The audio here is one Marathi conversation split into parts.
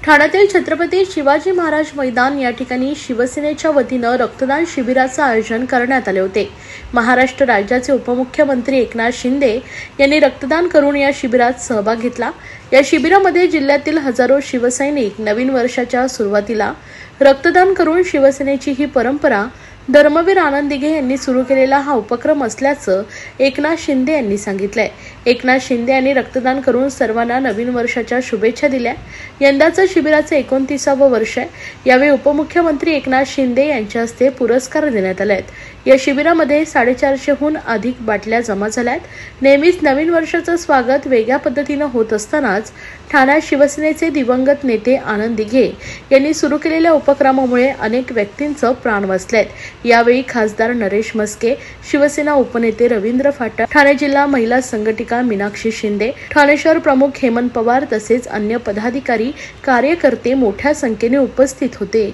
ठाण्यातील छत्रपती शिवाजी महाराज मैदान या ठिकाणी शिवसेनेच्या वतीनं रक्तदान शिबिराचं आयोजन करण्यात आले होते। महाराष्ट्र राज्याचे उपमुख्यमंत्री एकनाथ शिंदे यांनी रक्तदान करून या शिबिरात सहभाग घेतला। या शिबिरामध्ये जिल्ह्यातील हजारो शिवसैनिक नवीन वर्षाच्या सुरुवातीला रक्तदान करून शिवसेनेची ही परंपरा धर्मवीर आनंद दिघे यांनी सुरू केलेला हा उपक्रम असल्याचं एकनाथ शिंदे यांनी सांगितलंय। एकनाथ शिंदे यांनी रक्तदान करून सर्वांना नवीन वर्षाच्या शुभेच्छा दिल्या। यंदाचं शिबिराचं 29वे वर्ष आहे। यावेळी उपमुख्यमंत्री एकनाथ शिंदे यांच्या हस्ते पुरस्कार देण्यात आले आहेत। या शिबिरामध्ये 450हून अधिक बाटल्या जमा झाल्या आहेत। नेहमीच नवीन वर्षाचं स्वागत वेगळ्या पद्धतीनं होत असतानाच ठाण्यात शिवसेनेचे दिवंगत नेते आनंद दिघे यांनी सुरू केलेल्या उपक्रमामुळे अनेक व्यक्तींचं प्राण वाचलेत। यावेळी खासदार नरेश मस्के, शिवसेना उपनेते रवींद्र फाटक, ठाणे जिल्हा महिला संघटिका मीनाक्षी शिंदे, ठाणे शहर प्रमुख हेमंत पवार तसेच अन्य पदाधिकारी कार्यकर्ते मोठ्या संख्येने उपस्थित होते।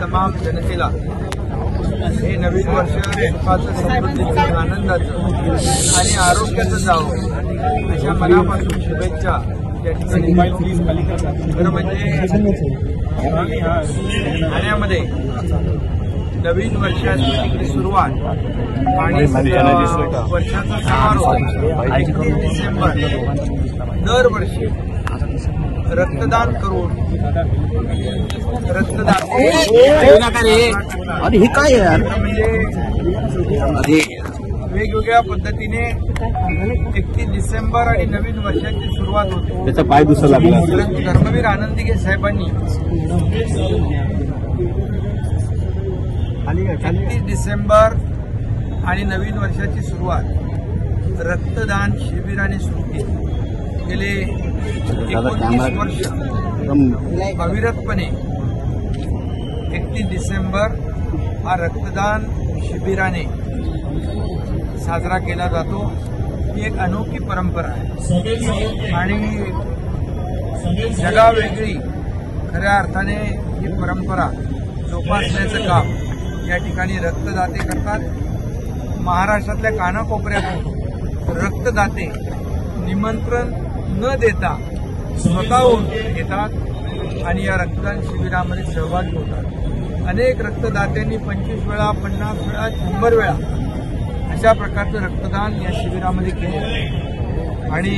तमाम जनतेला हे नवीन वर्ष सुखाचं, समृद्धीचं, आनंदाचं आणि आरोग्याचं जावं अशा मनापासून शुभेच्छा या ठिकाणी। खरं म्हणजे ठाण्यामध्ये नवीन वर्षाची सुरुवात आणि वर्षाचा समारोह 31 डिसेंबर दरवर्षी रक्तदान करून वेगवेगळ्या पद्धतीने 31 डिसेंबर आणि नवीन वर्षाची सुरुवात होते। त्याचा पाय दुसरा लागला। धर्मवीर आनंद दिघे साहेबांनी 31 डिसेंबर आणि नवीन वर्षाची सुरुवात रक्तदान शिबिराने सुरू केली। गेले 29 वर्ष अविरतपणे 31 डिसेंबर हा रक्तदान शिबिराने साजरा केला जातो। ही एक अनोखी परंपरा आहे आणि जगावेगळी खऱ्या अर्थाने ही परंपरा जोपासण्याचं काम या ठिकाणी रक्तदाते करतात। महाराष्ट्रातल्या कानाकोपऱ्यातून रक्तदाते निमंत्रण न देता स्वतःहून येतात आणि या रक्तदान शिबिरामध्ये सहभागी होतात। अनेक रक्तदात्यांनी 25 वेळा, 50 वेळा, 100 वेळा अशा प्रकारचं रक्तदान या शिबिरामध्ये केले आणि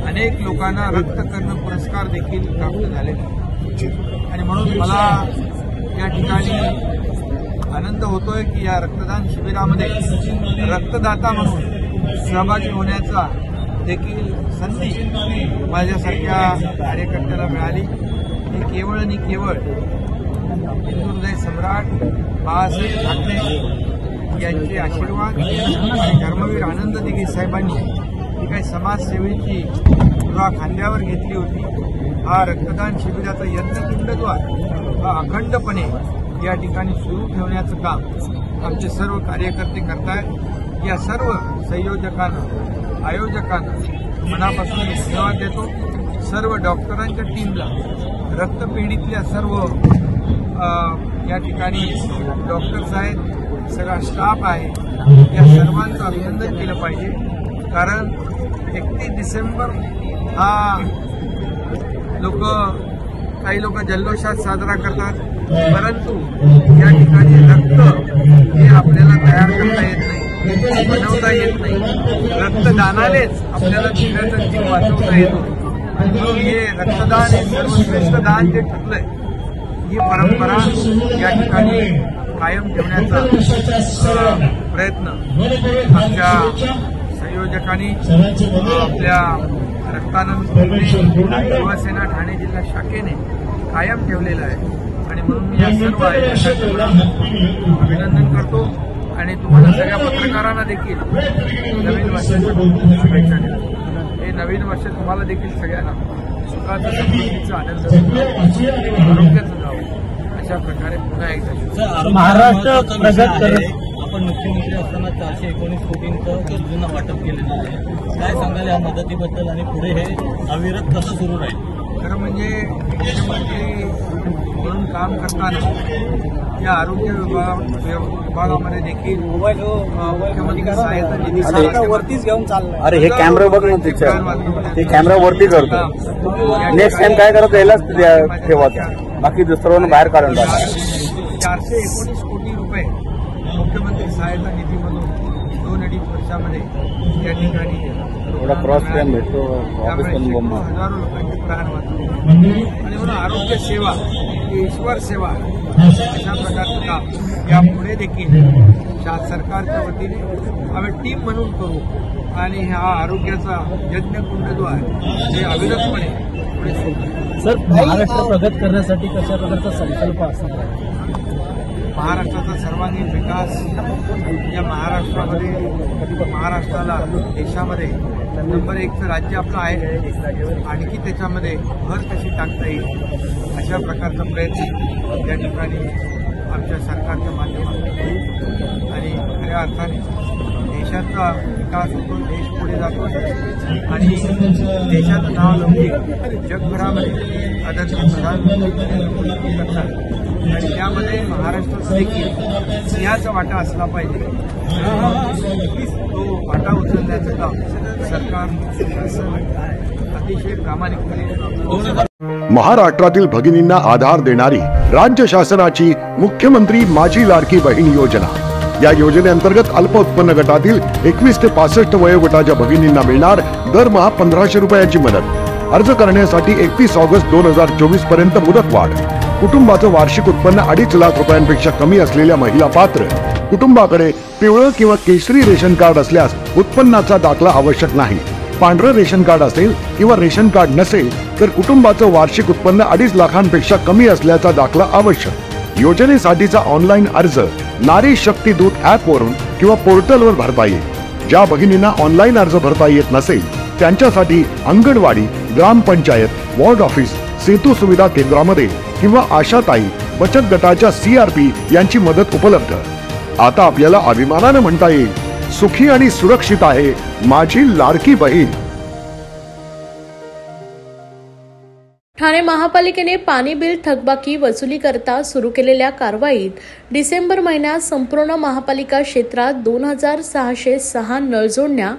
अनेक लोकांना रक्त कर्ण पुरस्कार देखील प्राप्त झाले आणि म्हणून मला या ठिकाणी आनंद होतोय की या रक्तदान शिबिरामध्ये रक्तदाता म्हणून सहभागी होण्याचा देखील संधी माझ्यासारख्या कार्यकर्त्याला मिळाली। ही केवळ आणि केवळ हिंदू हृदय सम्राट बाळासाहेब ठाकरे यांचे आशीर्वाद आणि धर्मवीर आनंद दिघे साहेबांनी ही काही समाजसेवेची तुरा खांद्यावर घेतली होती। हा रक्तदान शिबिराचा यज्ञकुंडद्वार हा अखंडपणे या ठिकाणी सुरू ठेवण्याचं काम आमचे सर्व कार्यकर्ते करतायत। या सर्व संयोजकांना, आयोजकांना मनापासून धन्यवाद देतो। सर्व डॉक्टरांच्या टीमला, रक्तपेढीतल्या सर्व या ठिकाणी डॉक्टर्स आहेत, सगळा स्टाफ आहे, या सर्वांचं अभिनंदन केलं पाहिजे। कारण 31 डिसेंबर हा काही लोक जल्लोषात साजरा करतात, परंतु या ठिकाणी रक्त हे आपल्याला तयार करता येत नाही, बनवता येत नाही। रक्तदानानेच आपल्याला दुसऱ्याचा जीव वाचवता येतो आणि म्हणून हे रक्तदान हे सर्वश्रेष्ठ दान जे ठरलंय, ही परंपरा या ठिकाणी कायम ठेवण्याचा प्रयत्न आमच्या संयोजकांनी, आपल्या रक्तानंद शिवसेना ठाणे जिल्हा शाखेने कायम ठेवलेला आहे आणि म्हणून मी या सर्व आयोजकांचं अभिनंदन करतो आणि तुम्हाला सगळ्या पत्रकारांना देखील नवीन वर्षाच्या शुभेच्छा देतो। हे नवीन वर्ष तुम्हाला देखील सगळ्यांना सुखाचं, समृद्धीचं, आनंदाचं, आरोग्याचं जावं अशा प्रकारे पुन्हा एकदा महाराष्ट्र प्रगत आपण मुख्यमंत्री असताना 419 कोटींचं गरजूंना वाटप केलेलं आहे. काय सांगाल या मदतीबद्दल आणि पुढे हे अविरत कसं सुरू राहील? खरं म्हणजे मुख्यमंत्री म्हणून काम करताना या आरोग्य विभागामध्ये देखील मुख्यमंत्री सहायता निधी वरतीच घेऊन चाललं. अरे हे कॅमेरा बघ ना तिच्या ते कॅमेरा वरती करतो. नेक्स्ट टाइम काय करत यायलाच ठेवायचा, बाकी दुसऱ्यावर बाहेर काढून टाका. 419 कोटी रुपये मुख्यमंत्री सहायता निधीमधून 2-2.5 वर्षामध्ये या ठिकाणी थोडा क्रॉस टाइम भेटतो. हजारो लोकांचे प्राण वाचवले आणि म्हणून आरोग्य सेवा ही ईश्वर सेवा अशा प्रकारचं काम यापुढे देखील सरकारच्या वतीने आम्ही टीम म्हणून करू आणि हा आरोग्याचा यज्ञकुंड जो आहे ते अविरतपणे पुढे सुरू. सर, महाराष्ट्र प्रगत करण्यासाठी कशा प्रकारचा संकल्प असणार आहे? महाराष्ट्राचा सर्वांगीण विकास या महाराष्ट्राला देशामध्ये नंबर 1चं राज्य आपलं आहे. आणखी त्याच्यामध्ये भर कशी टाकता येईल अशा प्रकारचा प्रयत्न या ठिकाणी आमच्या सरकारच्या माध्यमातून आणि खऱ्या अर्थाने देशाचा विकास होतो, देश पुढे जातो आणि देशाचं नाव लौकिक जगभरामध्ये आदरणीय प्रधानमंत्री करतात आणि त्यामध्ये महाराष्ट्राचा देखील सिंहाचा वाटा असला पाहिजे. तो वाटा उचलण्याचं काम सरकार अतिशय प्रामाणिकपणे. महाराष्ट्रातील भगिनींना आधार देणारी राज्य शासनाची मुख्यमंत्री माझी लाडकी बहीण योजना. या योजनेअंतर्गत अल्प उत्पन्न गटातील 21 ते 65 वयोगटाच्या भगिनींना मिळणार दरमहा 1500 रुपयांची मदत. अर्ज करण्यासाठी 31 ऑगस्ट 2024 पर्यंत मुदतवाढ. कुटुंबाचं वार्षिक उत्पन्न 2.5 लाख रुपयांपेक्षा कमी असलेल्या महिला पात्र. कुटुंबाकडे पिवळं किंवा केशरी रेशन कार्ड असल्यास उत्पन्नाचा दाखला आवश्यक नाही. पांढरं रेशन कार्ड असेल किंवा रेशन कार्ड नसेल तर कुटुंबाचं वार्षिक उत्पन्न 2.5 लाखांपेक्षा कमी असल्याचा दाखला आवश्यक. योजनेसाठीचा ऑनलाईन अर्ज नारी शक्ती दूत ऍप वरून किंवा पोर्टलवर भरता येईल. ज्या भगिनींना ऑनलाईन अर्ज भरता येत नसेल त्यांच्यासाठी अंगणवाडी, ग्रामपंचायत, वॉर्ड ऑफिस, सेतू सुविधा केंद्रामध्ये किंवा आशाताई बचत गटाच्या CRP यांची मदत उपलब्ध. आता आपल्याला अभिमानाने म्हणता येईल, सुखी आणि सुरक्षित आहे माझी लाडकी बहीण. ठाणे महापालिकेने पाणी बिल थकबाकी वसुली करता सुरू केलेल्या कारवाईत डिसेंबर महिन्यात संपूर्ण महापालिका क्षेत्रात 2606 नळ जोडण्या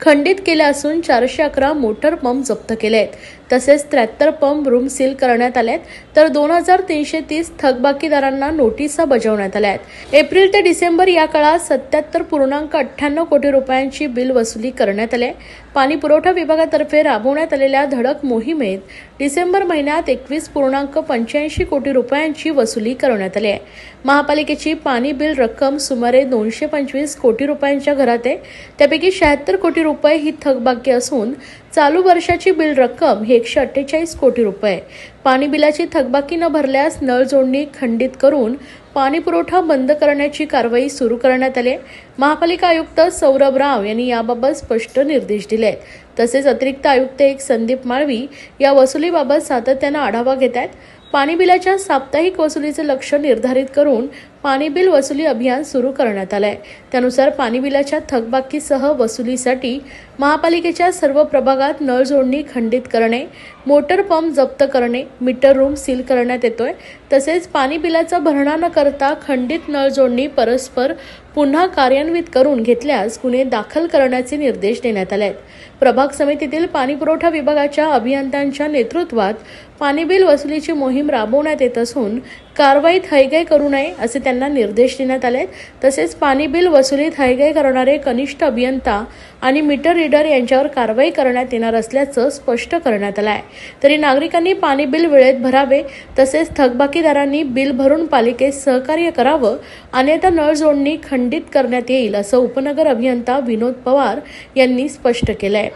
खंडित केल्या असून 411 मोटर पंप जप्त केले आहेत. तसेच 73 पंप रूम सील करण्यात आलेत तर 2330 थकबाकीदारांना नोटिसा बजावण्यात आल्या आहेत. एप्रिल ते डिसेंबर या काळात 77.98 कोटी रुपयांची बिल वसुली करण्यात आली. पाणी पुरवठा विभागातर्फे राबवण्यात आलेल्या धडक मोहिमेत डिसेंबर महिन्यात 21.85 कोटी रुपयांची वसुली करण्यात आली आहे. महापालिकेची पाणी बिल रक्कम सुमारे 225 कोटी रुपयांच्या घरात आहे. त्यापैकी 76 कोटी रुपये ही थकबाकी असून चालू वर्षाची बिल रक्कम ही 148 कोटी रुपये. पाणी बिलाची थकबाकी न भरल्यास नळ जोडणी खंडित करून पाणी पुरवठा बंद करण्याची कारवाई सुरू करण्यात आली. महापालिका आयुक्त सौरभ राव यांनी याबाबत स्पष्ट निर्देश दिले. तसेच अतिरिक्त आयुक्त संदीप माळवी या वसुलीबाबत सातत्याने आढावा घेत आहेत. पाणी बिलाच्या साप्ताहिक वसुलीचे लक्ष्य निर्धारित करून पाणी बिल वसुली अभियान सुरू करण्यात आलंय. त्यानुसार पाणी बिलाच्या थकबाकीसह वसुलीसाठी महापालिकेच्या सर्व प्रभागात नळ जोडणी खंडित करणे, मोटर पंप जप्त करणे, मीटर रूम सील करण्यात येतोय. तसेच पाणी बिलाचा भरणा न करता खंडित नळ जोडणी परस्पर पुन्हा कार्यान्वित करून घेतल्यास गुन्हे दाखल करण्याचे निर्देश देण्यात आले आहेत. प्रभाग समितीतील पाणी पुरवठा विभागाच्या अभियंत्यांच्या नेतृत्वात पाणी बिल वसुलीची मोहीम राबवण्यात येत असून कारवाईत हयगय करू नये असे त्यांना निर्देश देण्यात आले. तसेच पाणी बिल वसुलीत हयगय करणारे कनिष्ठ अभियंता आणि मीटर रीडर यांच्यावर कारवाई करण्यात येणार असल्याचं स्पष्ट करण्यात आलं आहे. तरी नागरिकांनी पाणी बिल वेळेत भरावे तसेच थकबाकीदारांनी बिल भरून पालिकेस सहकार्य करावं, अन्यथा नळ जोडणी खंडित करण्यात येईल असं उपनगर अभियंता विनोद पवार यांनी स्पष्ट केलं आहे.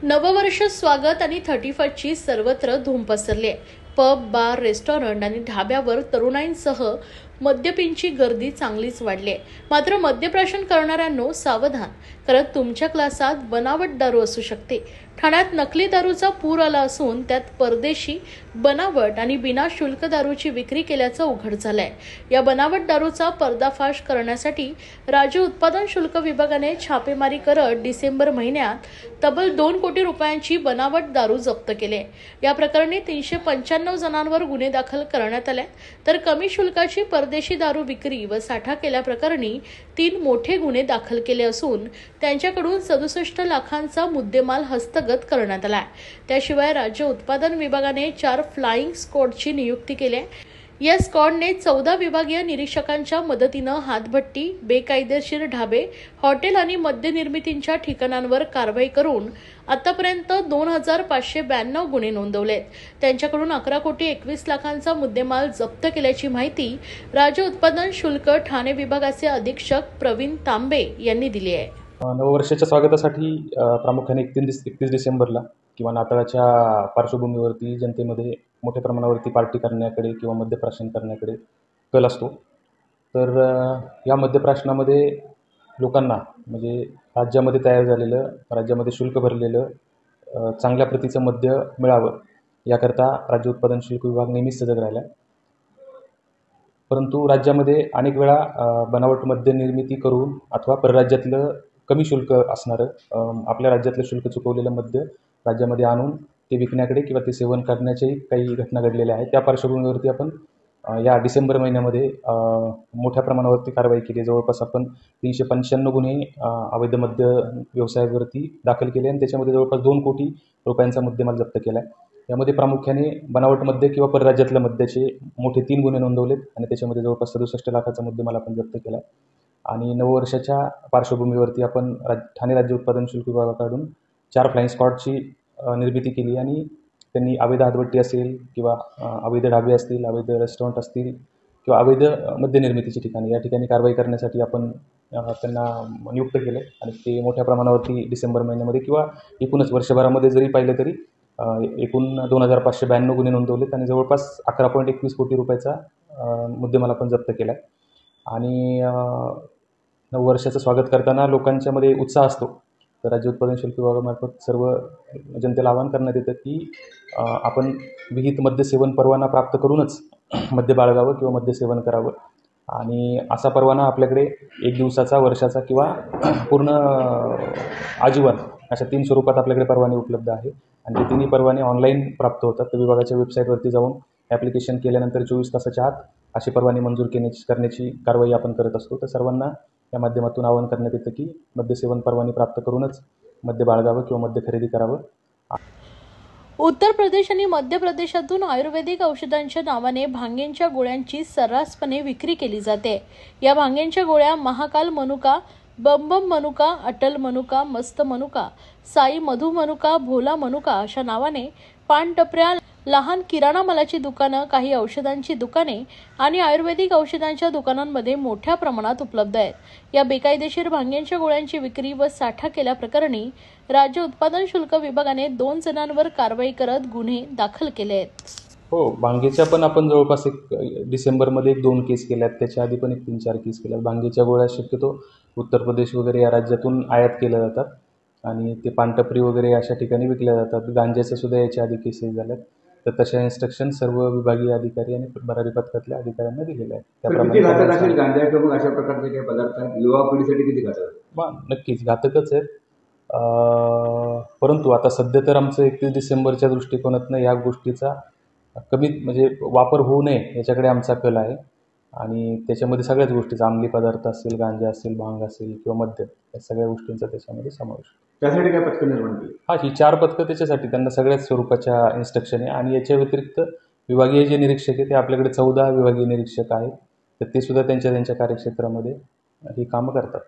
नववर्ष स्वागत आणि 31ची सर्वत्र धूम पसरली आहे. पब, बार, रेस्टॉरंट आणि ढाब्यावर तरुणाईंसह मद्यपींची गर्दी चांगलीच वाढली आहे. मात्र मद्यप्राशन करणाऱ्यांनो सावधान, कारण तुमच्या ग्लासात बनावट दारू असू शकते. ठाण्यात नकली दारूचा पूर आला असून त्यात परदेशी, बनावट आणि बिनाशुल्क दारूची विक्री केल्याचं उघड झालंय. या बनावट दारूचा पर्दाफाश करण्यासाठी राज्य उत्पादन शुल्क विभागाने छापेमारी करत डिसेंबर महिन्यात तब्बल 2 कोटी रुपयांची बनावट दारू जप्त केली. या प्रकरणी 395 जणांवर गुन्हे दाखल करण्यात आले, तर कमी शुल्काची परदेशी दारू विक्री व साठा केल्याप्रकरणी 3 मोठे गुन्हे दाखल केले असून त्यांच्याकडून 67 लाखांचा मुद्देमाल हस्तगत करण्यात आला. त्याशिवाय राज्य उत्पादन विभागाने 4 फ्लाइंग स्क्वॉडची नियुक्ती केली आहे. या स्क्वॉडने 14 विभागीय निरीक्षकांच्या मदतीनं हातभट्टी, बेकायदेशीर ढाबे, हॉटेल आणि मद्य निर्मितींच्या ठिकाणांवर कारवाई करून आतापर्यंत 2592 गुन्हे नोंदवलेत. त्यांच्याकडून 11 कोटी 21 लाखांचा मुद्देमाल जप्त केल्याची माहिती राज्य उत्पादन शुल्क ठाणे विभागाचे अधीक्षक प्रवीण तांबे यांनी दिली आहे. नववर्षाच्या स्वागतासाठी प्रामुख्याने 31 डिसेंबरला किंवा नाताळाच्या पार्श्वभूमीवरती जनतेमध्ये मोठ्या प्रमाणावरती पार्टी करण्याकडे किंवा मद्यप्राशन करण्याकडे कल असतो. तर या मद्यप्राशनामध्ये लोकांना म्हणजे राज्यामध्ये तयार झालेलं, राज्यामध्ये शुल्क भरलेलं चांगल्या प्रतीचं मद्य मिळावं याकरता राज्य उत्पादन शुल्क विभाग नेहमीच सजग राहिला. परंतु राज्यामध्ये अनेक वेळा बनावट मद्य निर्मिती करून अथवा परराज्यातलं कमी शुल्क असणारं आपल्या राज्यातलं शुल्क चुकवलेलं मद्य राज्यामध्ये आणून ते विकण्याकडे किंवा ते सेवन करण्याच्याही काही घटना घडलेल्या आहेत. त्या पार्श्वभूमीवरती आपण या डिसेंबर महिन्यामध्ये मोठ्या प्रमाणावरती कारवाई केली. जवळपास आपण 395 गुन्हे अवैध मद्य व्यवसायावरती दाखल केले आणि त्याच्यामध्ये जवळपास 2 कोटी रुपयांचा मुद्देमाल जप्त केला आहे. यामध्ये प्रामुख्याने बनावट मद्य किंवा परराज्यातल्या मद्याचे मोठे 3 गुन्हे नोंदवलेत आणि त्याच्यामध्ये जवळपास 67 लाखाचा मुद्देमाल आपण जप्त केला आहे. आणि नववर्षाच्या पार्श्वभूमीवरती आपण ठाणे राज्य उत्पादन शुल्क विभागाकडून 4 फ्लाइंग स्क्वॉडची निर्मिती केली आणि त्यांनी अवैध हातभट्टी असेल किंवा अवैध ढाबे असतील, अवैध रेस्टॉरंट असतील किंवा अवैध मद्य निर्मितीची ठिकाणी या ठिकाणी कारवाई करण्यासाठी आपण त्यांना नियुक्त केलं आणि ते मोठ्या प्रमाणावरती डिसेंबर महिन्यामध्ये किंवा एकूणच वर्षभरामध्ये जरी पाहिलं तरी एकूण 2592 गुन्हे नोंदवलेत आणि जवळपास 11.21 कोटी रुपयाचा मुद्देमाल आपण जप्त केला आहे. आणि नववर्षाचं स्वागत करताना लोकांच्यामध्ये उत्साह असतो. तर राज्य उत्पादन शुल्क विभागामार्फत सर्व जनतेला आवाहन करण्यात येतं की आपण विहित मद्यसेवन परवाना प्राप्त करूनच मद्य बाळगावं किंवा मद्यसेवन करावं. आणि असा परवाना आपल्याकडे 1 दिवसाचा, वर्षाचा किंवा पूर्ण आजीवन अशा 3 स्वरूपात आपल्याकडे परवाने उपलब्ध आहे. आणि ते 3ही परवाने ऑनलाईन प्राप्त होतात. तर विभागाच्या वेबसाईटवरती जाऊन ॲप्लिकेशन केल्यानंतर 24 तासाच्या आत अशी परवाने मंजूर करण्याची कारवाई आपण करत असतो. तर सर्वांना या माध्यमातून आवाहन करण्यात येतं की मद्यसेवन परवाने प्राप्त करूनच मद्य बाळगावं किंवा मद्य खरेदी करावं. उत्तर प्रदेश आणि मध्य प्रदेशातून आयुर्वेदिक औषधांच्या नावाने भांगेंच्या गोळ्यांची सर्रासपणे विक्री केली जाते. या भांगेंच्या गोळ्या महाकाल मनुका, बम बम मनुका, अटल मनुका, मस्त मनुका, साई मधु मनुका, भोला मनुका अशा नावाने पानटपऱ्या, लहान किराणा मालाची दुकानं, काही औषधांची दुकाने आणि आयुर्वेदिक औषधांच्या दुकानांमध्ये मोठ्या प्रमाणात उपलब्ध आहेत. या बेकायदेशीर भांग्यांच्या गोळ्यांची विक्री व साठा केल्याप्रकरणी राज्य उत्पादन शुल्क विभागाने 2 जणांवर कारवाई करत गुन्हे दाखल केले आहेत. हो, भांगेच्या पण आपण जवळपास डिसेंबरमध्ये 2 केस केल्यात. त्याच्या आधी पण 3-4 केस केल्यात. भांगेच्या गोळ्या शक्यतो उत्तर प्रदेश वगैरे या राज्यातून आयात केल्या जातात आणि ते पानटपरी वगैरे अशा ठिकाणी विकल्या जातात. गांजाच्या सुद्धा याच्या आधी केसेस झाल्यात. तर तशा इन्स्ट्रक्शन सर्व विभागीय अधिकारी आणि बरारी पथकातल्या अधिकाऱ्यांना दिलेल्या आहेत. त्याप्रमाणे गांजा किंवा अशा प्रकारचे काही पदार्थ आहेत युवा पिढीसाठी किती घातक? नक्कीच घातकच आहेत. परंतु आता सध्या तर आमचं 31 डिसेंबरच्या दृष्टिकोनातनं या गोष्टीचा कमीत म्हणजे वापर होऊ नये याच्याकडे आमचा कल आहे. आणि त्याच्यामध्ये सगळ्याच गोष्टीचा अंमली पदार्थ असेल, गांजा असेल, भांग असेल किंवा मद्य या सगळ्या गोष्टींचा त्याच्यामध्ये समावेश. त्यासाठी काय पथकं निर्माण केली? ही 4 पथकं त्याच्यासाठी त्यांना सगळ्याच स्वरूपाच्या इन्स्ट्रक्शन आहे. आणि याच्या व्यतिरिक्त विभागीय जे निरीक्षक आहे ते आपल्याकडे 14 विभागीय निरीक्षक आहेत. तर ते सुद्धा त्यांच्या कार्यक्षेत्रामध्ये ही कामं करतात.